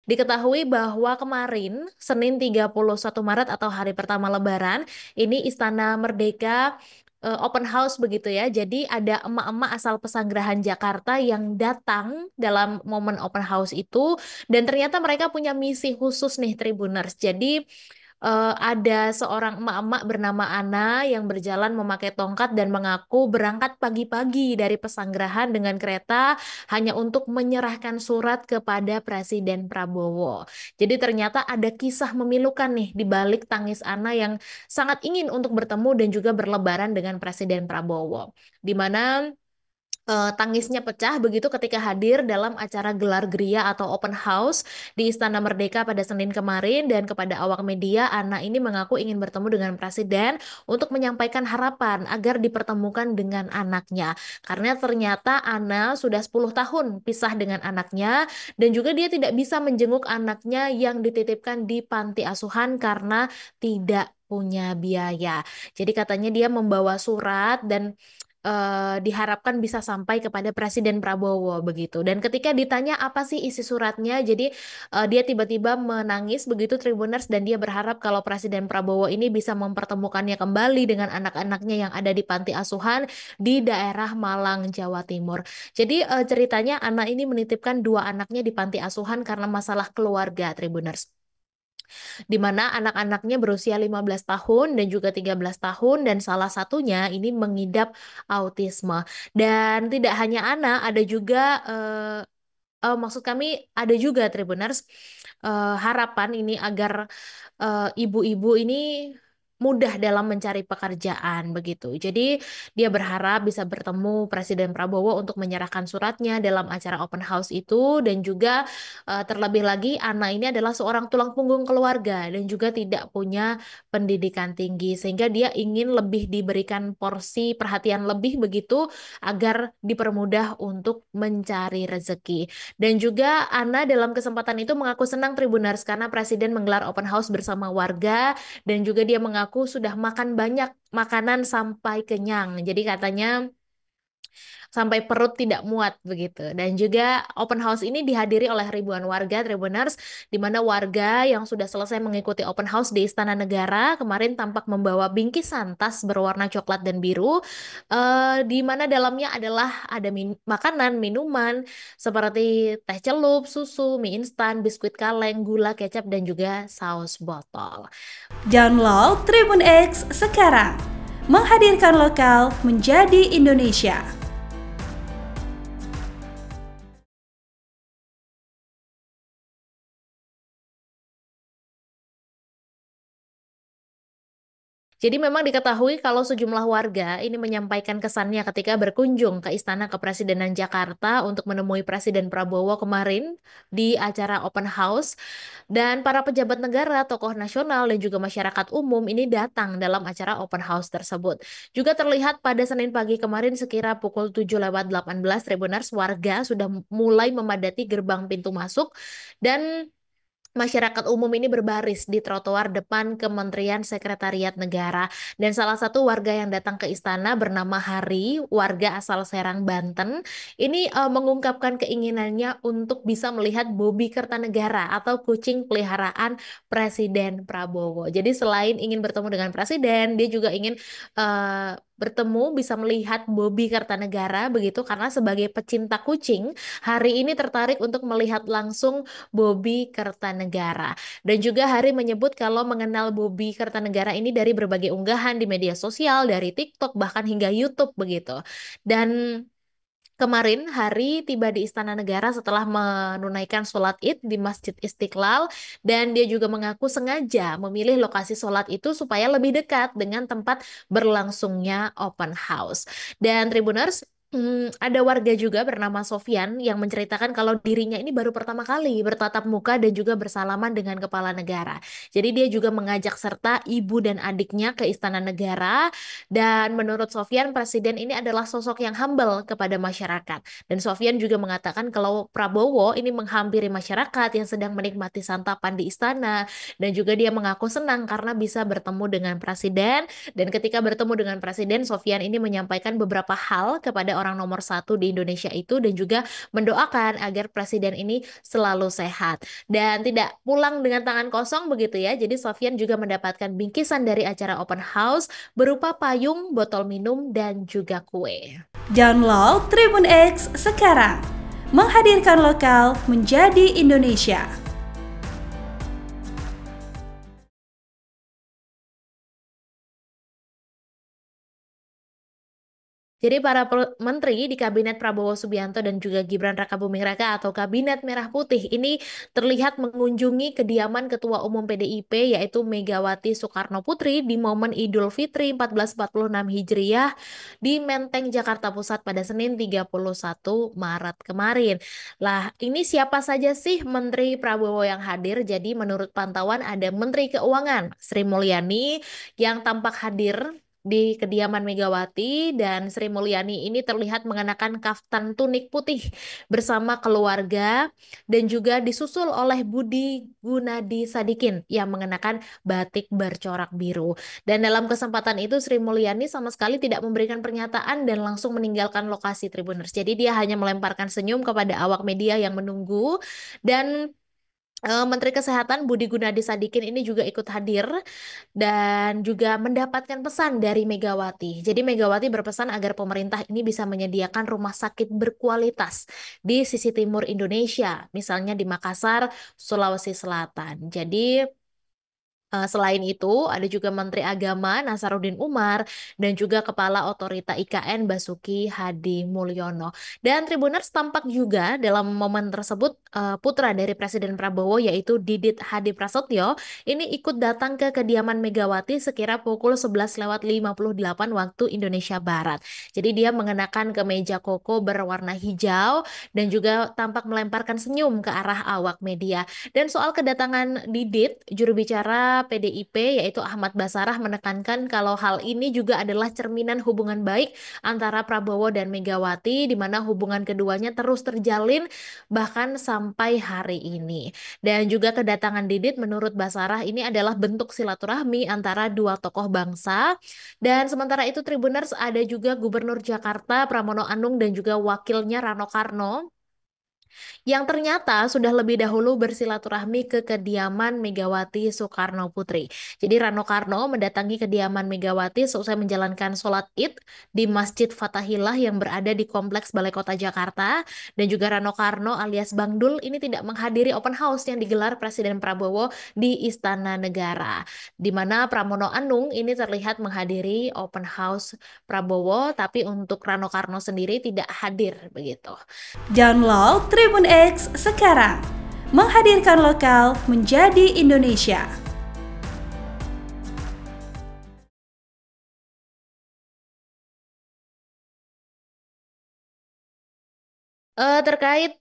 Diketahui bahwa kemarin, Senin 31 Maret atau hari pertama Lebaran, ini Istana Merdeka open house begitu ya. Jadi ada emak-emak asal Pesanggerahan Jakarta yang datang dalam momen open house itu dan ternyata mereka punya misi khusus nih Tribuners. Jadi ada seorang emak-emak bernama Ana yang berjalan memakai tongkat dan mengaku berangkat pagi-pagi dari Pesanggerahan dengan kereta hanya untuk menyerahkan surat kepada Presiden Prabowo. Jadi ternyata ada kisah memilukan nih di balik tangis Ana yang sangat ingin untuk bertemu dan juga berlebaran dengan Presiden Prabowo. Di mana tangisnya pecah begitu ketika hadir dalam acara gelar geria atau open house di Istana Merdeka pada Senin kemarin dan kepada awak media, Ana ini mengaku ingin bertemu dengan Presiden untuk menyampaikan harapan agar dipertemukan dengan anaknya. Karena ternyata Ana sudah 10 tahun pisah dengan anaknya dan juga dia tidak bisa menjenguk anaknya yang dititipkan di panti asuhan karena tidak punya biaya. Jadi katanya dia membawa surat dan diharapkan bisa sampai kepada Presiden Prabowo begitu. Dan ketika ditanya apa sih isi suratnya, jadi dia tiba-tiba menangis begitu Tribuners dan dia berharap kalau Presiden Prabowo ini bisa mempertemukannya kembali dengan anak-anaknya yang ada di panti asuhan di daerah Malang, Jawa Timur. Jadi ceritanya anak ini menitipkan dua anaknya di panti asuhan karena masalah keluarga Tribuners di mana anak-anaknya berusia 15 tahun dan juga 13 tahun dan salah satunya ini mengidap autisme. Dan tidak hanya anak, ada juga maksud kami ada juga Tribuners harapan ini agar ibu-ibu ini mudah dalam mencari pekerjaan begitu. Jadi dia berharap bisa bertemu Presiden Prabowo untuk menyerahkan suratnya dalam acara open house itu dan juga terlebih lagi Ana ini adalah seorang tulang punggung keluarga dan juga tidak punya pendidikan tinggi sehingga dia ingin lebih diberikan porsi perhatian lebih begitu agar dipermudah untuk mencari rezeki. Dan juga Ana dalam kesempatan itu mengaku senang Tribuners karena Presiden menggelar open house bersama warga dan juga dia mengaku sudah makan banyak makanan sampai kenyang. Jadi katanya sampai perut tidak muat begitu. Dan juga open house ini dihadiri oleh ribuan warga Tribuners, di mana warga yang sudah selesai mengikuti open house di Istana Negara kemarin tampak membawa bingkisan tas berwarna coklat dan biru, di mana dalamnya adalah ada makanan, minuman seperti teh celup, susu, mie instan, biskuit kaleng, gula, kecap, dan juga saus botol. Download Tribun X sekarang, menghadirkan lokal menjadi Indonesia. Jadi memang diketahui kalau sejumlah warga ini menyampaikan kesannya ketika berkunjung ke Istana Kepresidenan Jakarta untuk menemui Presiden Prabowo kemarin di acara open house. Dan para pejabat negara, tokoh nasional, dan juga masyarakat umum ini datang dalam acara open house tersebut. Juga terlihat pada Senin pagi kemarin sekira pukul 7:18 Tribuners warga sudah mulai memadati gerbang pintu masuk dan masyarakat umum ini berbaris di trotoar depan Kementerian Sekretariat Negara. Dan salah satu warga yang datang ke istana bernama Hari, warga asal Serang, Banten, ini mengungkapkan keinginannya untuk bisa melihat Bobi Kertanegara atau kucing peliharaan Presiden Prabowo. Jadi selain ingin bertemu dengan Presiden, dia juga ingin bertemu bisa melihat Bobi Kertanegara begitu karena sebagai pecinta kucing, Hari ini tertarik untuk melihat langsung Bobi Kertanegara. Dan juga Hari menyebut kalau mengenal Bobi Kertanegara ini dari berbagai unggahan di media sosial, dari TikTok, bahkan hingga YouTube begitu. Dan kemarin Hari tiba di Istana Negara setelah menunaikan sholat Id di Masjid Istiqlal dan dia juga mengaku sengaja memilih lokasi sholat itu supaya lebih dekat dengan tempat berlangsungnya open house. Dan Tribuners, ada warga juga bernama Sofyan yang menceritakan kalau dirinya ini baru pertama kali bertatap muka dan juga bersalaman dengan kepala negara. Jadi dia juga mengajak serta ibu dan adiknya ke Istana Negara dan menurut Sofyan, Presiden ini adalah sosok yang humble kepada masyarakat. Dan Sofyan juga mengatakan kalau Prabowo ini menghampiri masyarakat yang sedang menikmati santapan di istana. Dan juga dia mengaku senang karena bisa bertemu dengan Presiden. Dan ketika bertemu dengan Presiden, Sofyan ini menyampaikan beberapa hal kepada orang nomor satu di Indonesia itu dan juga mendoakan agar presiden ini selalu sehat dan tidak pulang dengan tangan kosong begitu ya. Jadi Sofyan juga mendapatkan bingkisan dari acara open house berupa payung, botol minum, dan juga kue. Download Tribun X sekarang. Menghadirkan lokal menjadi Indonesia. Jadi para menteri di Kabinet Prabowo Subianto dan juga Gibran Rakabuming Raka atau Kabinet Merah Putih ini terlihat mengunjungi kediaman Ketua Umum PDIP yaitu Megawati Soekarno Putri di momen Idul Fitri 1446 Hijriah di Menteng, Jakarta Pusat pada Senin 31 Maret kemarin. Lah, ini siapa saja sih Menteri Prabowo yang hadir? Jadi menurut pantauan ada Menteri Keuangan Sri Mulyani yang tampak hadir di kediaman Megawati dan Sri Mulyani ini terlihat mengenakan kaftan tunik putih bersama keluarga dan juga disusul oleh Budi Gunadi Sadikin yang mengenakan batik bercorak biru. Dan dalam kesempatan itu Sri Mulyani sama sekali tidak memberikan pernyataan dan langsung meninggalkan lokasi Tribuners. Jadi dia hanya melemparkan senyum kepada awak media yang menunggu dan Menteri Kesehatan Budi Gunadi Sadikin ini juga ikut hadir dan juga mendapatkan pesan dari Megawati. Jadi Megawati berpesan agar pemerintah ini bisa menyediakan rumah sakit berkualitas di sisi timur Indonesia, misalnya di Makassar, Sulawesi Selatan. Jadi selain itu, ada juga Menteri Agama Nasaruddin Umar dan juga Kepala Otorita IKN Basuki Hadi Mulyono. Dan Tribuners tampak juga dalam momen tersebut putra dari Presiden Prabowo yaitu Didit Hadi Prasetyo ini ikut datang ke kediaman Megawati sekira pukul 11:58 waktu Indonesia Barat. Jadi dia mengenakan kemeja koko berwarna hijau dan juga tampak melemparkan senyum ke arah awak media. Dan soal kedatangan Didit, juru bicara PDIP yaitu Ahmad Basarah menekankan kalau hal ini juga adalah cerminan hubungan baik antara Prabowo dan Megawati di mana hubungan keduanya terus terjalin bahkan sampai hari ini. Dan juga kedatangan Didit menurut Basarah ini adalah bentuk silaturahmi antara dua tokoh bangsa. Dan sementara itu Tribuners ada juga Gubernur Jakarta Pramono Anung dan juga wakilnya Rano Karno yang ternyata sudah lebih dahulu bersilaturahmi ke kediaman Megawati Soekarno Putri. Jadi Rano Karno mendatangi kediaman Megawati seusai menjalankan sholat Id di Masjid Fathahillah yang berada di Kompleks Balai Kota Jakarta. Dan juga Rano Karno alias Bang Dul ini tidak menghadiri open house yang digelar Presiden Prabowo di Istana Negara. Di mana Pramono Anung ini terlihat menghadiri open house Prabowo, tapi untuk Rano Karno sendiri tidak hadir begitu. Download Tribun X sekarang. Menghadirkan lokal menjadi Indonesia. Terkait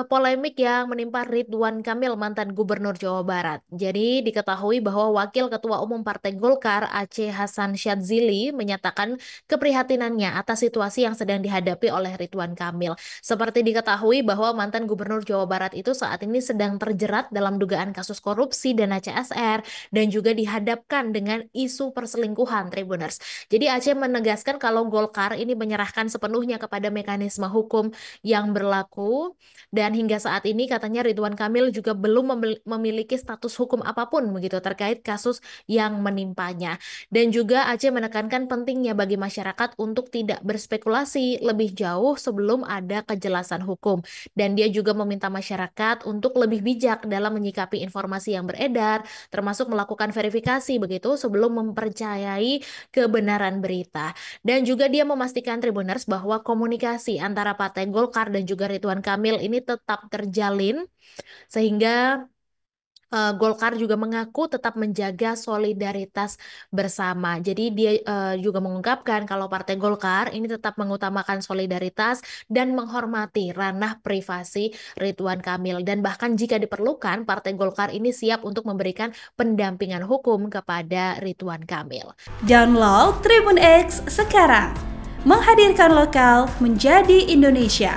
polemik yang menimpa Ridwan Kamil mantan Gubernur Jawa Barat. Jadi diketahui bahwa Wakil Ketua Umum Partai Golkar Aceh Hasan Syadzili menyatakan keprihatinannya atas situasi yang sedang dihadapi oleh Ridwan Kamil. Seperti diketahui bahwa mantan Gubernur Jawa Barat itu saat ini sedang terjerat dalam dugaan kasus korupsi dana CSR dan juga dihadapkan dengan isu perselingkuhan Tribuners. Jadi Aceh menegaskan kalau Golkar ini menyerahkan sepenuhnya kepada mekanisme hukum yang berlaku dan hingga saat ini katanya Ridwan Kamil juga belum memiliki status hukum apapun begitu terkait kasus yang menimpanya. Dan juga Aceh menekankan pentingnya bagi masyarakat untuk tidak berspekulasi lebih jauh sebelum ada kejelasan hukum. Dan dia juga meminta masyarakat untuk lebih bijak dalam menyikapi informasi yang beredar, termasuk melakukan verifikasi begitu sebelum mempercayai kebenaran berita. Dan juga dia memastikan Tribuners bahwa komunikasi antara Partai Golkar dan juga Ridwan Kamil ini tetap terjalin sehingga Golkar juga mengaku tetap menjaga solidaritas bersama. Jadi dia juga mengungkapkan kalau Partai Golkar ini tetap mengutamakan solidaritas dan menghormati ranah privasi Ridwan Kamil dan bahkan jika diperlukan Partai Golkar ini siap untuk memberikan pendampingan hukum kepada Ridwan Kamil. Download Tribun X sekarang. Menghadirkan lokal menjadi Indonesia.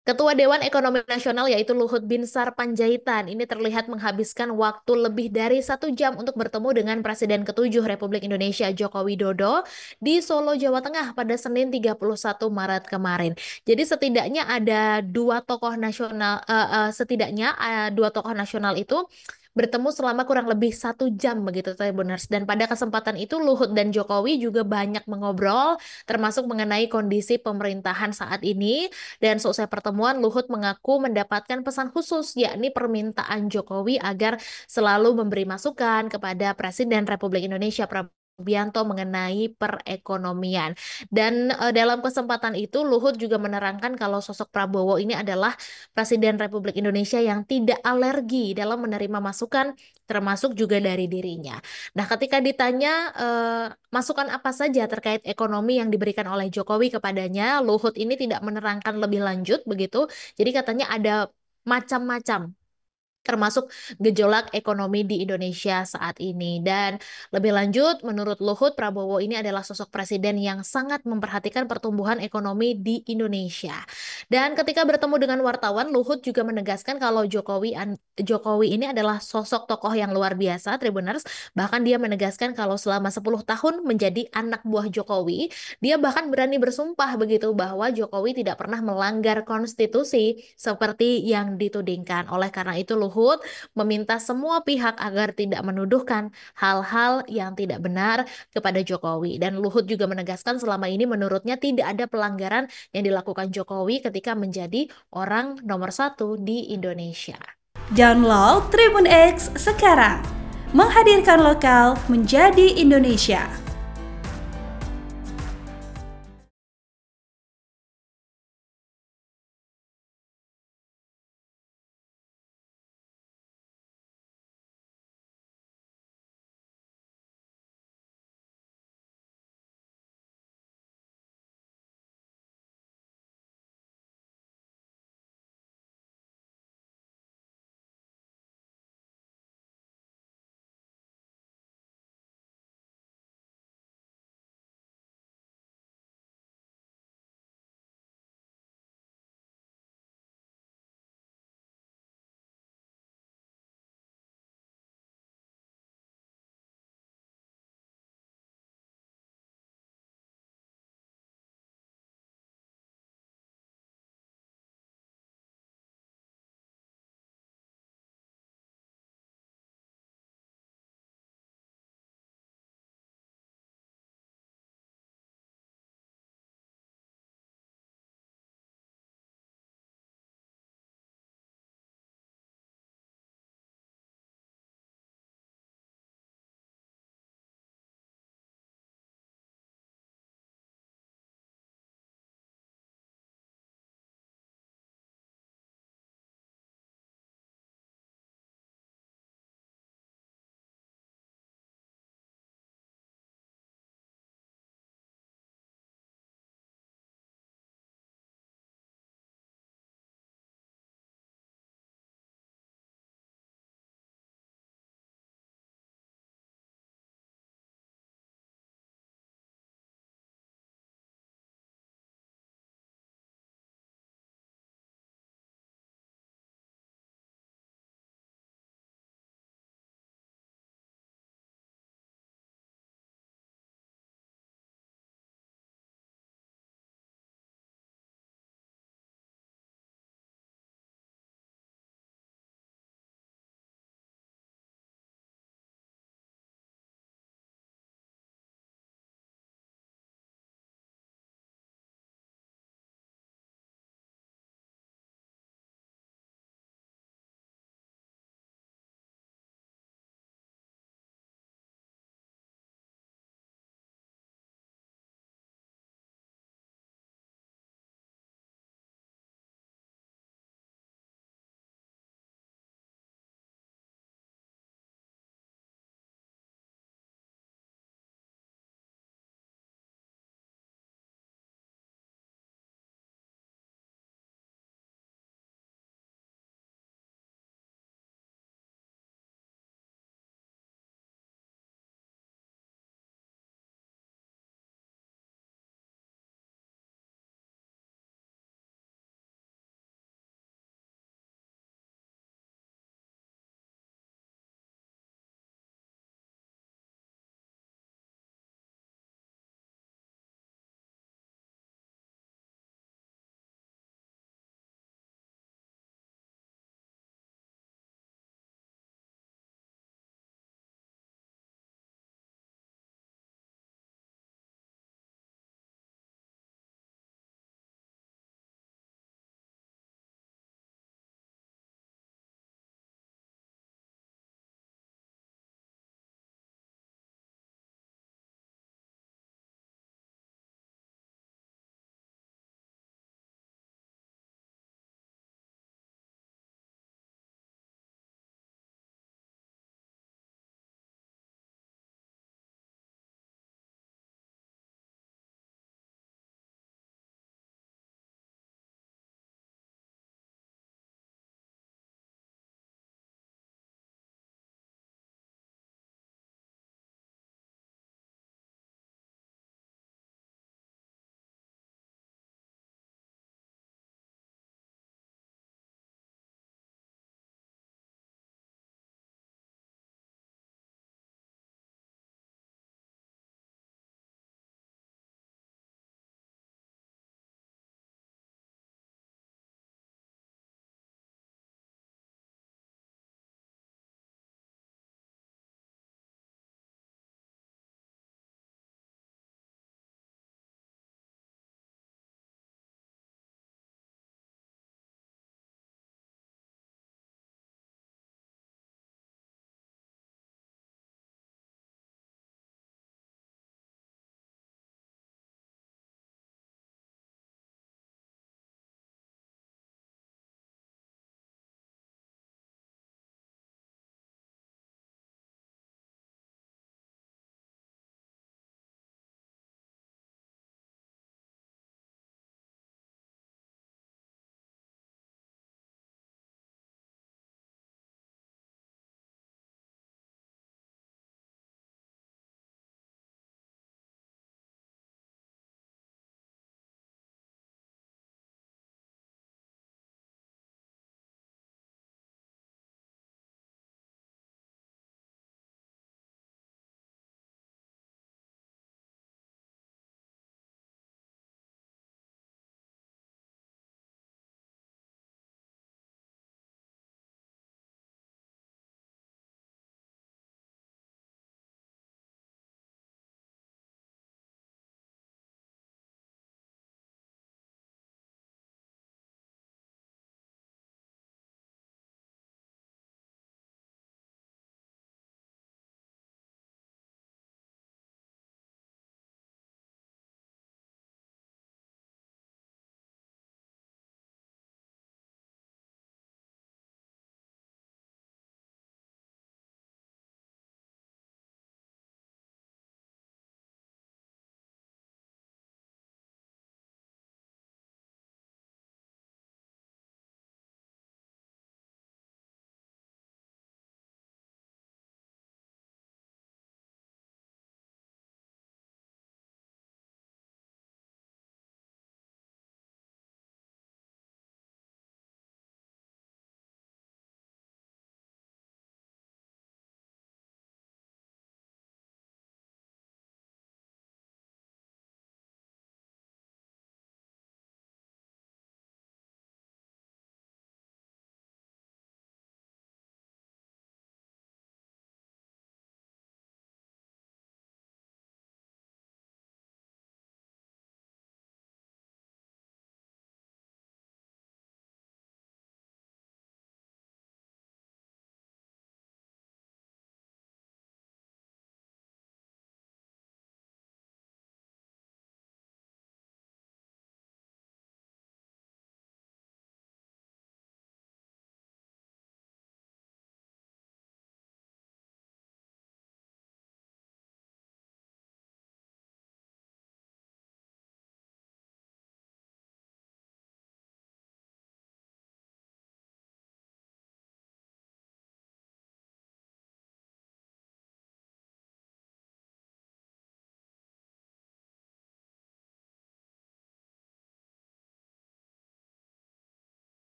Ketua Dewan Ekonomi Nasional yaitu Luhut Binsar Panjaitan ini terlihat menghabiskan waktu lebih dari 1 jam untuk bertemu dengan Presiden ke-7 Republik Indonesia Joko Widodo di Solo, Jawa Tengah pada Senin 31 Maret kemarin. Jadi setidaknya ada dua tokoh nasional itu bertemu selama kurang lebih 1 jam begitu Tribuners. Dan pada kesempatan itu Luhut dan Jokowi juga banyak mengobrol termasuk mengenai kondisi pemerintahan saat ini dan seusai pertemuan, Luhut mengaku mendapatkan pesan khusus, yakni permintaan Jokowi agar selalu memberi masukan kepada Presiden Republik Indonesia Prabowo Subianto mengenai perekonomian. Dan dalam kesempatan itu, Luhut juga menerangkan kalau sosok Prabowo ini adalah Presiden Republik Indonesia yang tidak alergi dalam menerima masukan, termasuk juga dari dirinya. Nah, ketika ditanya masukan apa saja terkait ekonomi yang diberikan oleh Jokowi kepadanya, Luhut ini tidak menerangkan lebih lanjut begitu. Jadi katanya ada macam-macam termasuk gejolak ekonomi di Indonesia saat ini. Dan lebih lanjut, menurut Luhut, Prabowo ini adalah sosok presiden yang sangat memperhatikan pertumbuhan ekonomi di Indonesia. Dan ketika bertemu dengan wartawan, Luhut juga menegaskan kalau Jokowi ini adalah sosok tokoh yang luar biasa, Tribuners. Bahkan dia menegaskan kalau selama 10 tahun menjadi anak buah Jokowi, dia bahkan berani bersumpah begitu bahwa Jokowi tidak pernah melanggar konstitusi seperti yang ditudingkan. Oleh karena itu, Luhut meminta semua pihak agar tidak menuduhkan hal-hal yang tidak benar kepada Jokowi. Dan Luhut juga menegaskan selama ini menurutnya tidak ada pelanggaran yang dilakukan Jokowi ketika menjadi orang nomor 1 di Indonesia. Download Tribun X sekarang, menghadirkan lokal menjadi Indonesia.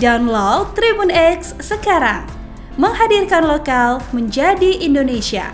Download Tribun X sekarang. Menghadirkan lokal menjadi Indonesia.